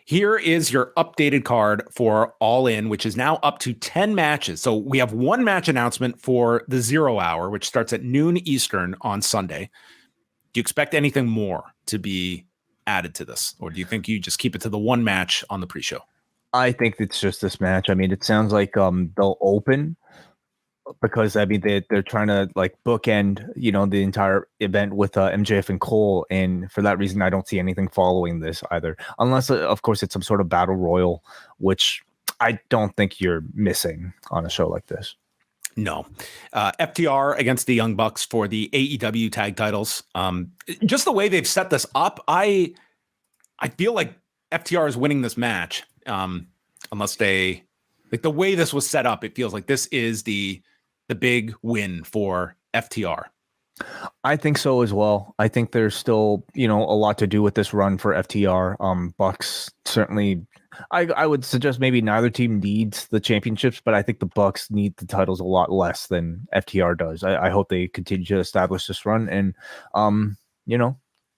Here is your updated card for All In, which is now up to 10 matches. So we have one match announcement for the 0 hour, which starts at noon Eastern on Sunday. Do you expect anything more to be added to this? Or do you think you just keep it to the one match on the pre-show? I think it's just this match. I mean, it sounds like they'll open because I mean they're trying to like bookend the entire event with MJF and Cole, and for that reason I don't see anything following this either, unless of course it's some sort of battle royal, which I don't think you're missing on a show like this. No. FTR against the Young Bucks for the AEW tag titles. Just the way they've set this up, I feel like FTR is winning this match. Unless they like the way this was set up, it feels like this is the big win for FTR. I think so as well. I think there's still, a lot to do with this run for FTR. Bucks certainly, I would suggest maybe neither team needs the championships, but I think the Bucks need the titles a lot less than FTR does. I hope they continue to establish this run and,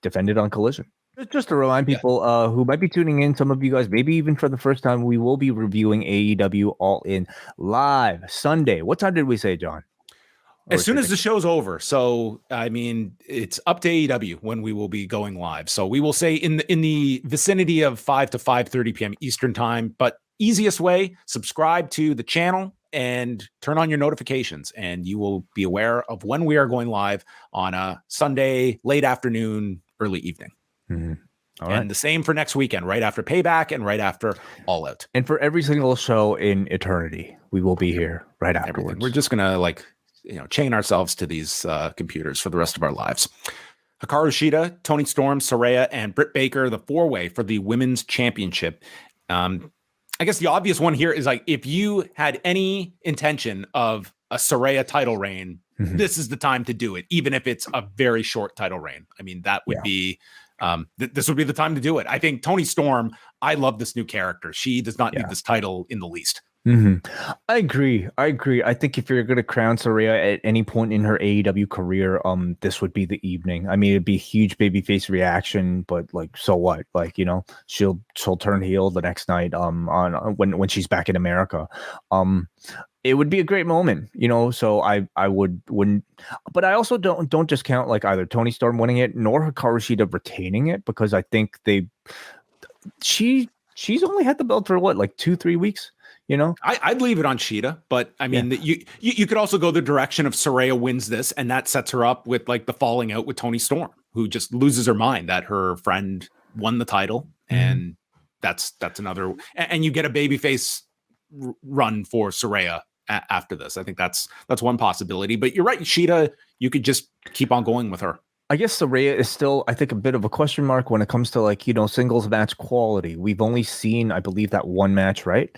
defend it on Collision. Just to remind people who might be tuning in, some of you guys, maybe even for the first time, we will be reviewing AEW All In live Sunday. What time did we say, John? As soon as the show's over. So, I mean, it's up to AEW when we will be going live. So we will say in the vicinity of 5 to 5:30 p.m. Eastern time. But easiest way, subscribe to the channel and turn on your notifications, and you will be aware of when we are going live on a Sunday, late afternoon, early evening. Mm-hmm. All and right. the same for next weekend, right after Payback and right after All Out. And for every single show in eternity, we will be here right afterwards. Everything. We're just going to chain ourselves to these computers for the rest of our lives. Hikaru Shida, Toni Storm, Saraya, and Britt Baker, the four-way for the women's championship. I guess the obvious one here is like, if you had any intention of a Saraya title reign, this is the time to do it, even if it's a very short title reign. I mean, that would be... this would be the time to do it. I think Toni Storm, I love this new character. She does not need this title in the least. I agree. I think if you're going to crown Saraya at any point in her AEW career, this would be the evening. I mean, it'd be a huge babyface reaction, but like, so what? Like, she'll turn heel the next night. On when she's back in America. It would be a great moment, so I wouldn't, but I also don't discount like either Toni Storm winning it nor Hikaru Shida retaining it, because I think she's only had the belt for what, like 2-3 weeks, I'd leave it on Shida, but I mean, you could also go the direction of Saraya wins this, and that sets her up with like the falling out with Toni Storm, who just loses her mind that her friend won the title, and that's another, and you get a babyface run for Saraya after this. I think that's one possibility, but you're right, Shida, you could just keep on going with her. I guess Saraya is still, I think, a bit of a question mark when it comes to like, singles match quality. We've only seen, I believe, that one match, right,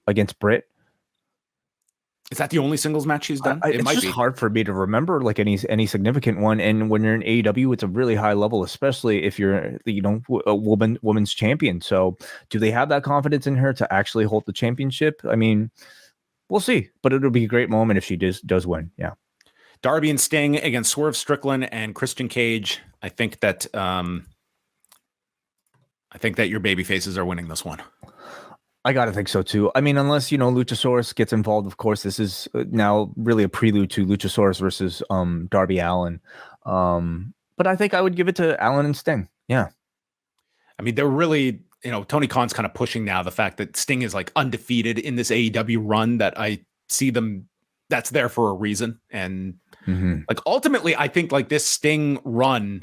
against Britt. Is that the only singles match she's done? It might be hard for me to remember like any significant one. And when you're in AEW, it's a really high level, especially if you're, a women's champion. So do they have that confidence in her to actually hold the championship? I mean, we'll see, but it'll be a great moment if she does win. Yeah. Darby and Sting against Swerve Strickland and Christian Cage. I think that your baby faces are winning this one. I gotta think so too. I mean, unless Luchasaurus gets involved, of course. This is now really a prelude to Luchasaurus versus Darby Allin. But I think I would give it to Allin and Sting. Yeah. I mean, they're really, Tony Khan's kind of pushing now the fact that Sting is like undefeated in this AEW run, that I see them, that's there for a reason. And like ultimately, I think like this Sting run,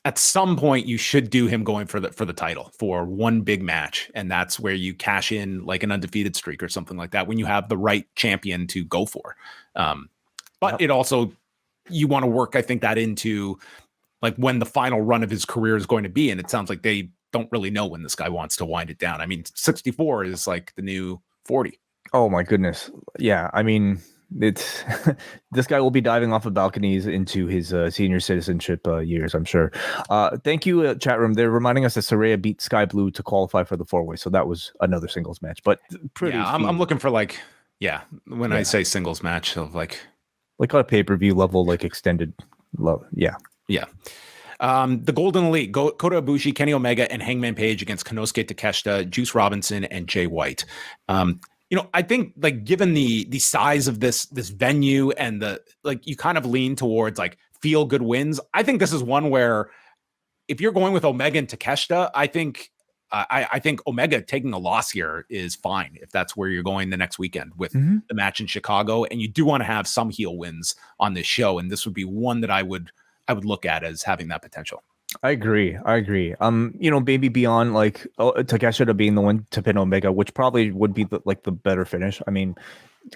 at some point you should do him going for the title for one big match. And that's where you cash in like an undefeated streak or something like that when you have the right champion to go for. But it also, you want to work, I think, that into like when the final run of his career is going to be. And it sounds like they don't really know when this guy wants to wind it down. I mean, 64 is like the new 40. Oh my goodness. Yeah. I mean, it's this guy will be diving off of balconies into his senior citizenship years, I'm sure. Thank you, chat room. They're reminding us that Saraya beat Sky Blue to qualify for the four-way, so that was another singles match. But pretty, I'm looking for like, when I say singles match of like on a pay-per-view level, like extended love. Yeah. The Golden Elite, Kota Ibushi, Kenny Omega, and Hangman Page against Konosuke Takeshita, Juice Robinson, and Jay White. I think like given the size of this venue and the like, you kind of lean towards like feel good wins. I think this is one where if you're going with Omega and Takeshita, I think Omega taking a loss here is fine if that's where you're going the next weekend with the match in Chicago, and you do want to have some heel wins on this show, and this would be one that I would look at as having that potential. I agree. Maybe beyond like Takeshita being the one to pin Omega, which probably would be the better finish. I mean,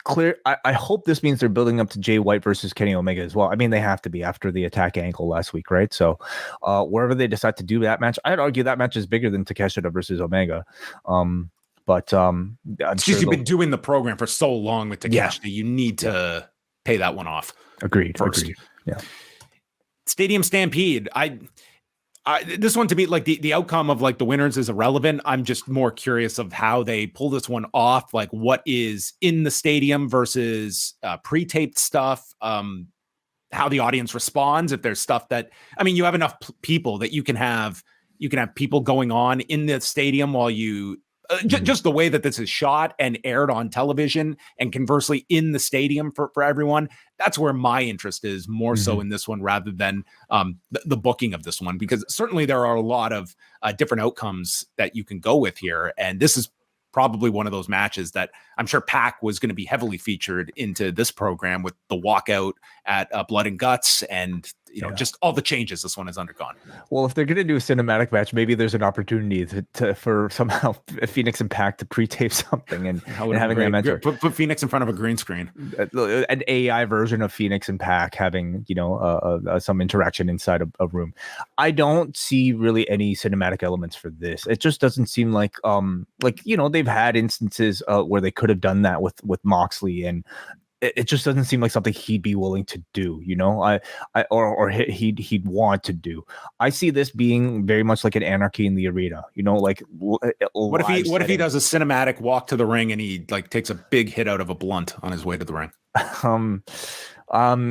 I hope this means they're building up to Jay White versus Kenny Omega as well. I mean, they have to be after the attack angle last week, right? So wherever they decide to do that match, I'd argue that match is bigger than Takeshita versus Omega. But it's just you've been doing the program for so long with Takeshita, you need to pay that one off. Agreed. Yeah. Stadium Stampede. This one to me, like the outcome of like the winners is irrelevant. I'm just more curious of how they pull this one off. Like what is in the stadium versus pre-taped stuff. How the audience responds. If there's stuff that, I mean, you have enough people that you can have people going on in the stadium while you just the way that this is shot and aired on television, and conversely in the stadium for everyone. That's where my interest is more so in this one rather than the booking of this one, because certainly there are a lot of different outcomes that you can go with here. And this is probably one of those matches that I'm sure Pac was going to be heavily featured into this program with the walkout at Blood and Guts and just all the changes this one has undergone. Well, if they're going to do a cinematic match, maybe there's an opportunity for somehow Phoenix and Pac to pre-tape something and having that match. Put Phoenix in front of a green screen. An AI version of Phoenix and Pac having, some interaction inside a room. I don't see really any cinematic elements for this. It just doesn't seem like, they've had instances where they could have done that with Moxley, and it just doesn't seem like something he'd be willing to do, or he'd want to do. I see this being very much like an Anarchy in the Arena, what if he does a cinematic walk to the ring and he like takes a big hit out of a blunt on his way to the ring? What are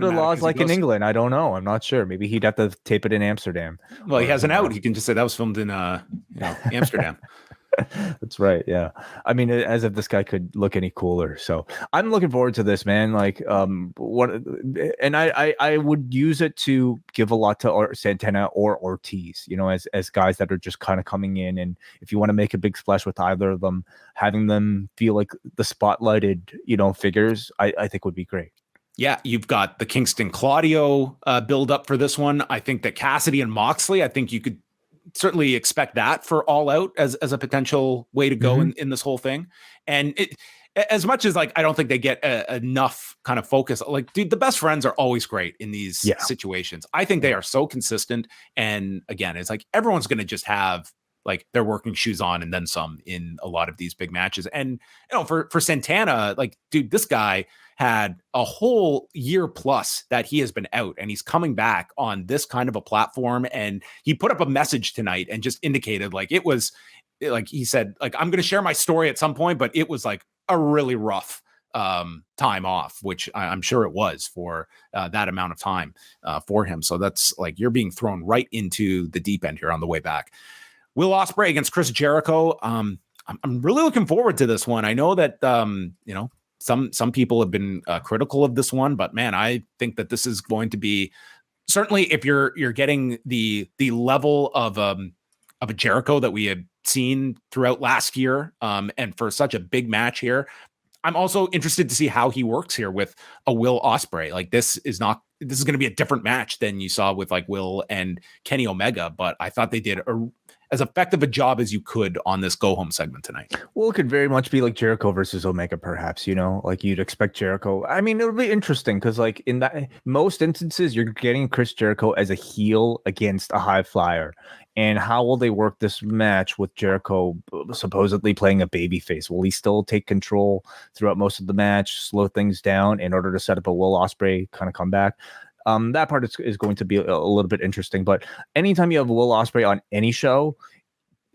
the laws like in England? I don't know. I'm not sure. Maybe he'd have to tape it in Amsterdam. Well, he has an out. He can just say that was filmed in Amsterdam. That's right. Yeah. I mean, as if this guy could look any cooler. So I'm looking forward to this, man. Like, I would use it to give a lot to Santana or Ortiz, as guys that are just kind of coming in. And if you want to make a big splash with either of them, having them feel like the spotlighted, figures, I think would be great. Yeah, you've got the Kingston Claudio build up for this one. I think that Cassidy and Moxley, I think you could certainly expect that for All Out as a potential way to go in this whole thing. And as much as like I don't think they get enough kind of focus, like, dude, the best friends are always great in these situations. I think they are so consistent. And again, it's like everyone's going to just have like their working shoes on and then some in a lot of these big matches. And for Santana, like, dude, this guy had a whole year plus that he has been out, and he's coming back on this kind of a platform. And he put up a message tonight and just indicated like it was like he said, like, I'm going to share my story at some point, but it was like a really rough time off, which I'm sure it was for that amount of time for him. So that's like you're being thrown right into the deep end here on the way back. Will Osprey against Chris Jericho. I'm really looking forward to this one. I know that some people have been critical of this one, but man, I think that this is going to be certainly, if you're getting the level of a Jericho that we had seen throughout last year, and for such a big match here. I'm also interested to see how he works here with a Will Osprey. Like this is going to be a different match than you saw with like Will and Kenny Omega, but I thought they did as effective a job as you could on this go home segment tonight. Well, it could very much be like Jericho versus Omega, perhaps, like you'd expect Jericho. I mean, it'll be interesting because like in that most instances, you're getting Chris Jericho as a heel against a high flyer. And how will they work this match with Jericho supposedly playing a babyface? Will he still take control throughout most of the match, slow things down in order to set up a Will Osprey kind of comeback? That part is going to be a little bit interesting. But anytime you have Will Osprey on any show,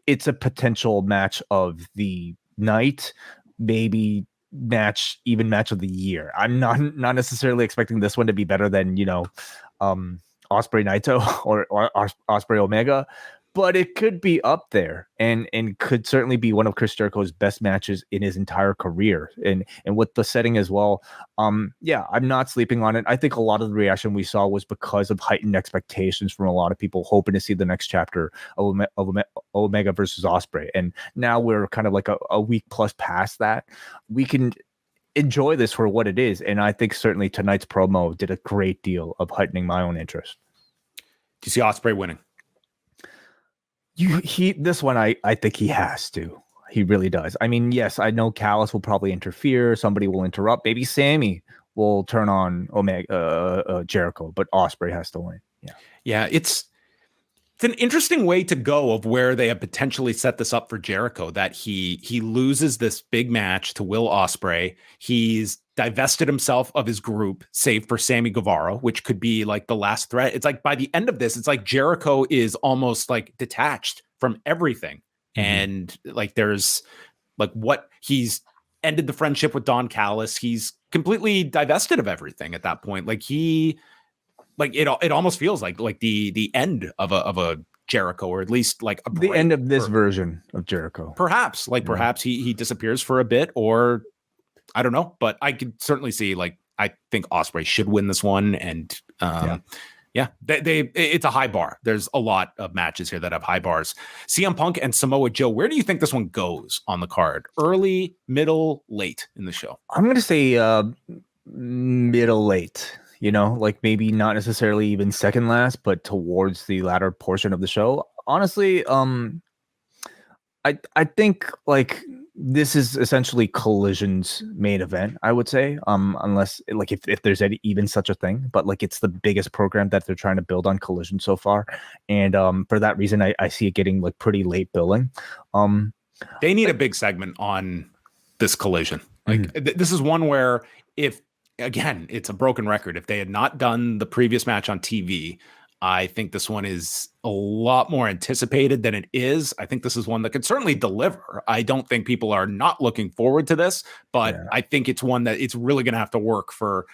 it's a potential match of the night, maybe match of the year. I'm not necessarily expecting this one to be better than Osprey Naito or Osprey Omega, but it could be up there and could certainly be one of Chris Jericho's best matches in his entire career. And with the setting as well, yeah, I'm not sleeping on it. I think a lot of the reaction we saw was because of heightened expectations from a lot of people hoping to see the next chapter of Omega versus Osprey. And now we're kind of like a week plus past that. We can enjoy this for what it is, and I think certainly tonight's promo did a great deal of heightening my own interest. Do you see Osprey winning? This one I think he has to. He really does. I mean, yes, I know Callis will probably interfere. Somebody will interrupt. Maybe Sammy will turn on Jericho, but Osprey has to win. Yeah. It's an interesting way to go of where they have potentially set this up for Jericho, that he loses this big match to Will Ospreay. He's divested himself of his group, save for Sammy Guevara, which could be like the last threat. It's like by the end of this, it's like Jericho is almost like detached from everything. Mm-hmm. And like there's like what he's ended the friendship with Don Callis. He's completely divested of everything at that point. Like it almost feels like the end of a Jericho, or at least like the end of this version of Jericho. Perhaps he disappears for a bit, or I don't know, but I could certainly see, like, I think Osprey should win this one. And it's a high bar. There's a lot of matches here that have high bars. CM Punk and Samoa Joe. Where do you think this one goes on the card? Early, middle, late in the show? I'm going to say middle, late. You know, like maybe not necessarily even second last, but towards the latter portion of the show. Honestly, I think like this is essentially Collision's main event, I would say, unless like if there's even such a thing, but like it's the biggest program that they're trying to build on Collision so far. And for that reason, I see it getting like pretty late billing. They need a big segment on this Collision. Like this is one where again, it's a broken record. If they had not done the previous match on TV, I think this one is a lot more anticipated than it is. I think this is one that could certainly deliver. I don't think people are not looking forward to this, but I think it's one that it's really going to have to work for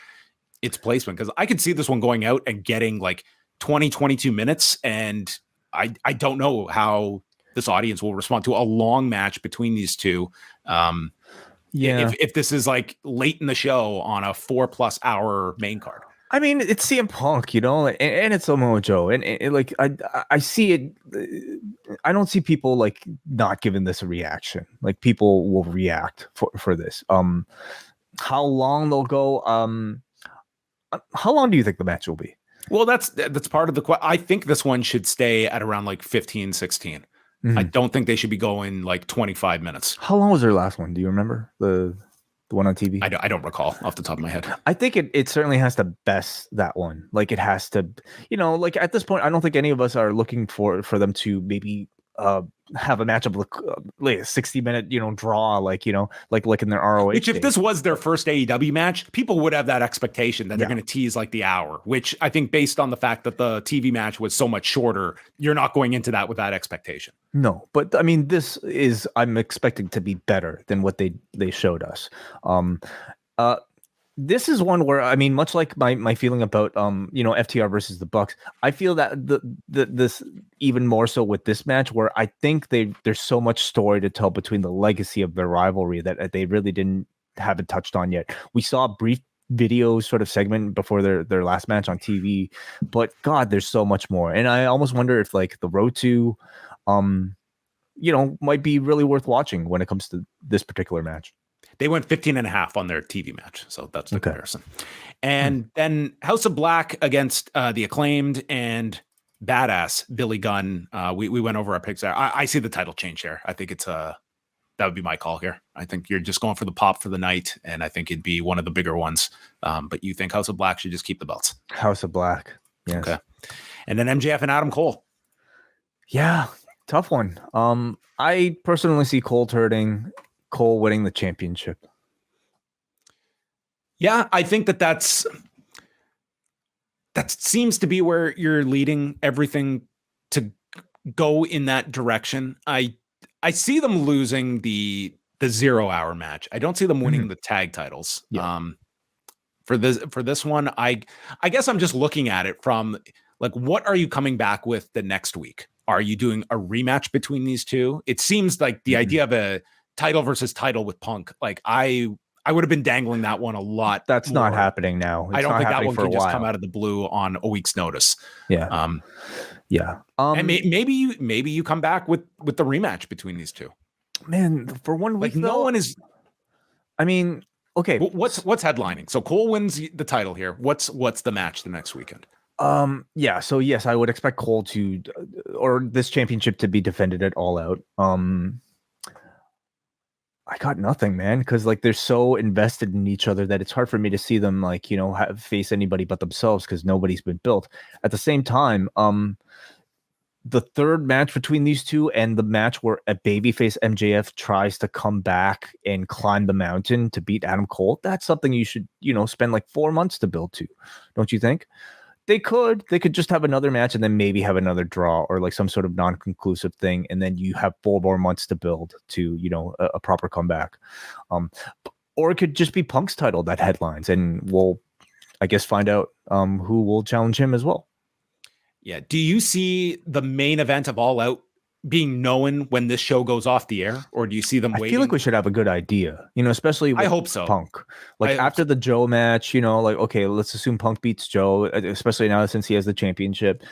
its placement, because I could see this one going out and getting like 20, 22 minutes. And I don't know how this audience will respond to a long match between these two. If this is like late in the show on a 4+ hour main card. I mean, it's CM Punk, you know, and it's Samoa Joe, and like I see it. I don't see people like not giving this a reaction. Like people will react for this. How long they'll go? How long do you think the match will be? Well, that's part of the question. I think this one should stay at around like 15, 16. Mm-hmm. I don't think they should be going like 25 minutes. How long was their last one? Do you remember the one on TV? I don't recall off the top of my head. I think it certainly has to best that one. Like it has to, you know, like at this point, I don't think any of us are looking for them to maybe have a matchup like a 60-minute, you know, draw, like, you know, like in their ROH. Which if this was their first AEW match, people would have that expectation that they're going to tease like the hour, which I think based on the fact that the TV match was so much shorter, you're not going into that with that expectation. No, but I mean, I'm expecting to be better than what they showed us. This is one where, I mean, much like my feeling about you know, FTR versus the Bucks, I feel that this even more so with this match, where I think there's so much story to tell between the legacy of their rivalry that they really haven't touched on yet. We saw a brief video sort of segment before their last match on TV, but God, there's so much more, and I almost wonder if like the road to you know, might be really worth watching when it comes to this particular match. They went 15.5 on their TV match, so that's the comparison. And then House of Black against the Acclaimed and Badass Billy Gunn. We went over our picks there. I see the title change here. I think it's that would be my call here. I think you're just going for the pop for the night, and I think it'd be one of the bigger ones. But you think House of Black should just keep the belts? House of Black, yes. Okay. And then MJF and Adam Cole. Yeah, tough one. I personally see Cole winning the championship. Yeah, I think that seems to be where you're leading everything to go in that direction. I see them losing the 0 hour match. I don't see them winning the tag titles. Yeah. For this one, I guess I'm just looking at it from Like, what are you coming back with the next week? Are you doing a rematch between these two? It seems like the idea of a title versus title with Punk, like I would have been dangling that one a lot. That's more. not happening now. I don't think that one can just come out of the blue on a week's notice. Yeah. And maybe you come back with the rematch between these two. Man, for 1 week, like, no one is. I mean, okay. What's headlining? So Cole wins the title here. What's the match the next weekend? Yeah. So yes, I would expect Cole to, or this championship to be defended at All Out. I got nothing, man, because like they're so invested in each other that it's hard for me to see them like, you know, face anybody but themselves because nobody's been built. At the same time, the third match between these two and the match where a babyface MJF tries to come back and climb the mountain to beat Adam Cole, that's something you should, you know, spend like 4 months to build to, don't you think? They could just have another match and then maybe have another draw or like some sort of non-conclusive thing, and then you have 4 more months to build to, you know, a proper comeback. Or it could just be Punk's title that headlines, and we'll, I guess, find out who will challenge him as well. Yeah. Do you see the main event of All Out being known when this show goes off the air, or do you see them waiting? I feel like we should have a good idea, you know, especially with I hope so. Punk. Like after the Joe match, you know, like, okay, let's assume Punk beats Joe, especially now since he has the championship.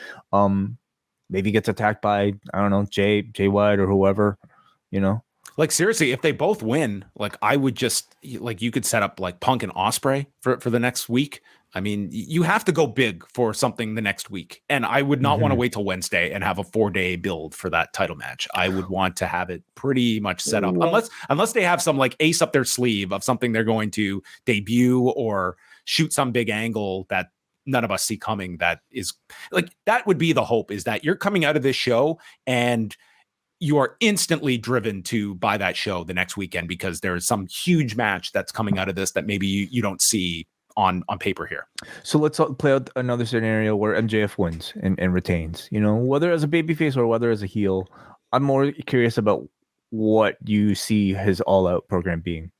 Maybe gets attacked by, I don't know, Jay White or whoever, you know. Like, seriously, if they both win, like, I would just, like, you could set up like Punk and Osprey for the next week. I mean, you have to go big for something the next week. And I would not want to wait till Wednesday and have a 4-day build for that title match. I would want to have it pretty much set up, unless they have some like ace up their sleeve of something they're going to debut or shoot some big angle that none of us see coming. That is like, that would be the hope, is that you're coming out of this show and you are instantly driven to buy that show the next weekend because there's some huge match that's coming out of this that maybe you don't see on paper here. So let's play out another scenario where MJF wins and retains, you know, whether as a babyface or whether as a heel. I'm more curious about what you see his All Out program being.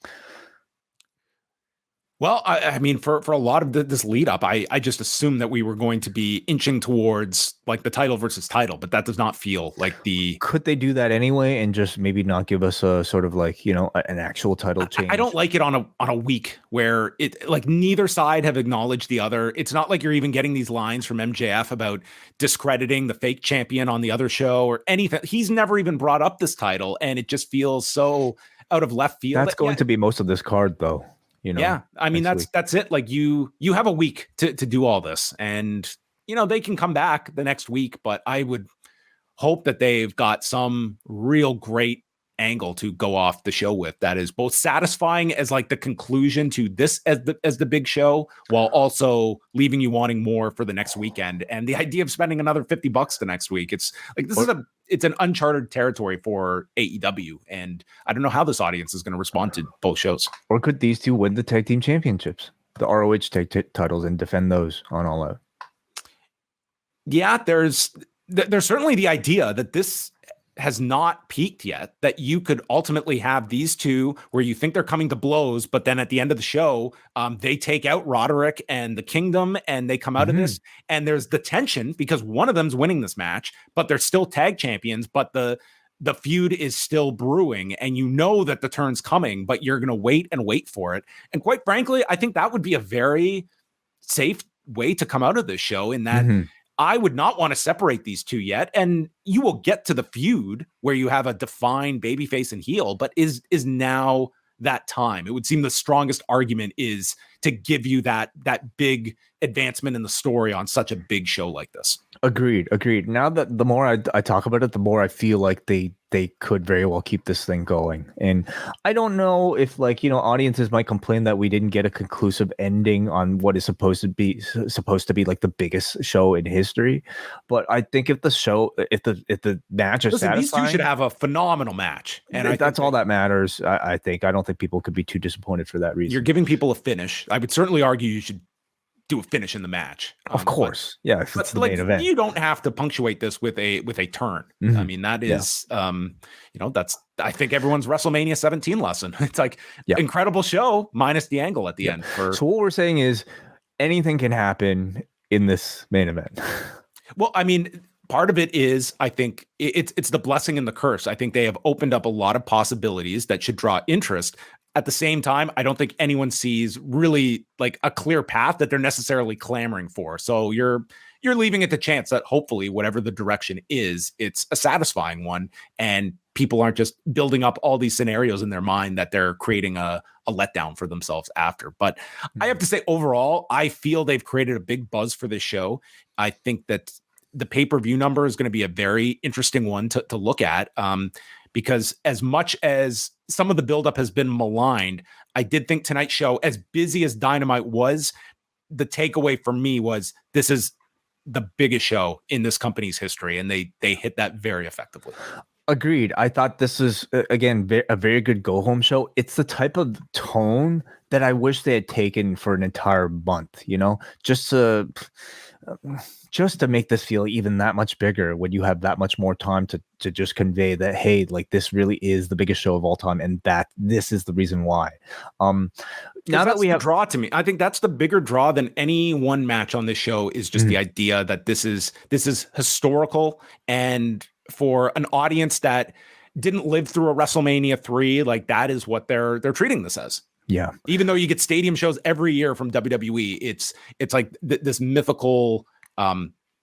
Well, I mean, for a lot of this lead up, I just assumed that we were going to be inching towards like the title versus title, but that does not feel like the. Could they do that anyway and just maybe not give us a sort of like, you know, an actual title change? I don't like it on a week where it like neither side have acknowledged the other. It's not like you're even getting these lines from MJF about discrediting the fake champion on the other show or anything. He's never even brought up this title, and it just feels so out of left field. That's going to be most of this card, though. You know, yeah, I mean, that's it. Like you have a week to do all this, and you know, they can come back the next week, but I would hope that they've got some real great angle to go off the show with that is both satisfying as like the conclusion to this as the big show, while also leaving you wanting more for the next weekend. And the idea of spending another $50 the next week, it's like it's an uncharted territory for AEW, and I don't know how this audience is going to respond to both shows. Or could these two win the tag team championships, the ROH tag titles, and defend those on All Out? Yeah, there's certainly the idea that this has not peaked yet, that you could ultimately have these two where you think they're coming to blows, but then at the end of the show, they take out Roderick and the Kingdom and they come out of this, and there's the tension because one of them's winning this match, but they're still tag champions, but the feud is still brewing, and you know that the turn's coming, but you're going to wait and wait for it. And quite frankly, I think that would be a very safe way to come out of this show, in that I would not want to separate these two yet. And you will get to the feud where you have a defined babyface and heel, but is now that time? It would seem the strongest argument is to give you that big advancement in the story on such a big show like this. Agreed. Now that the more I talk about it, the more I feel like they could very well keep this thing going. And I don't know if, like, you know, audiences might complain that we didn't get a conclusive ending on what is supposed to be like the biggest show in history. But I think if the match is satisfying, these two should have a phenomenal match, and that's all that matters. I don't think people could be too disappointed for that reason. You're giving people a finish. I would certainly argue you should do a finish in the match. Of course. If it's the main event. You don't have to punctuate this with a turn. I mean, that is that's, I think, everyone's WrestleMania 17 lesson. It's like incredible show minus the angle at the end. So what we're saying is anything can happen in this main event. Well, I mean, part of it is, I think it's the blessing and the curse. I think they have opened up a lot of possibilities that should draw interest. At the same time, I don't think anyone sees really like a clear path that they're necessarily clamoring for. So you're leaving it to chance that hopefully whatever the direction is, it's a satisfying one, and people aren't just building up all these scenarios in their mind that they're creating a letdown for themselves after. But I have to say, overall, I feel they've created a big buzz for this show. I think that the pay-per-view number is going to be a very interesting one to look at, because as much as some of the buildup has been maligned, I did think tonight's show, as busy as Dynamite was, the takeaway for me was this is the biggest show in this company's history, and they hit that very effectively. Agreed. I thought this is again a very good go home show. It's the type of tone that I wish they had taken for an entire month, you know, just to make this feel even that much bigger when you have that much more time to just convey that, hey, like this really is the biggest show of all time, and that this is the reason why. Now that we have draw to me, I think that's the bigger draw than any one match on this show, is just the idea that this is historical, and for an audience that didn't live through a WrestleMania 3, like that is what they're treating this as. Yeah. Even though you get stadium shows every year from WWE, it's like this mythical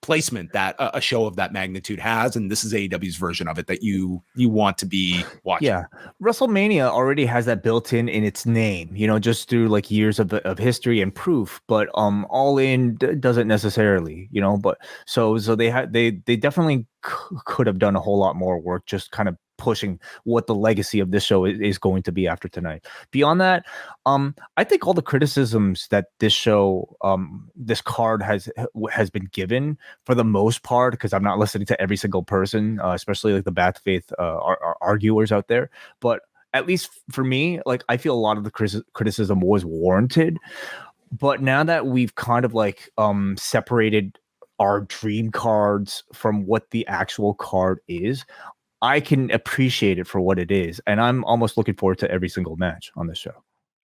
placement that a show of that magnitude has, and this is AEW's version of it that you want to be watching. Yeah, WrestleMania already has that built in its name, you know, just through like years of history and proof. But All In doesn't necessarily, you know. But so they definitely could have done a whole lot more work, just kind of pushing what the legacy of this show is going to be after tonight. Beyond that, I think all the criticisms that this show, this card has been given, for the most part, because I'm not listening to every single person, especially like the bad faith arguers out there, but at least for me, like I feel a lot of the criticism was warranted. But now that we've kind of like separated our dream cards from what the actual card is, I can appreciate it for what it is, and I'm almost looking forward to every single match on this show.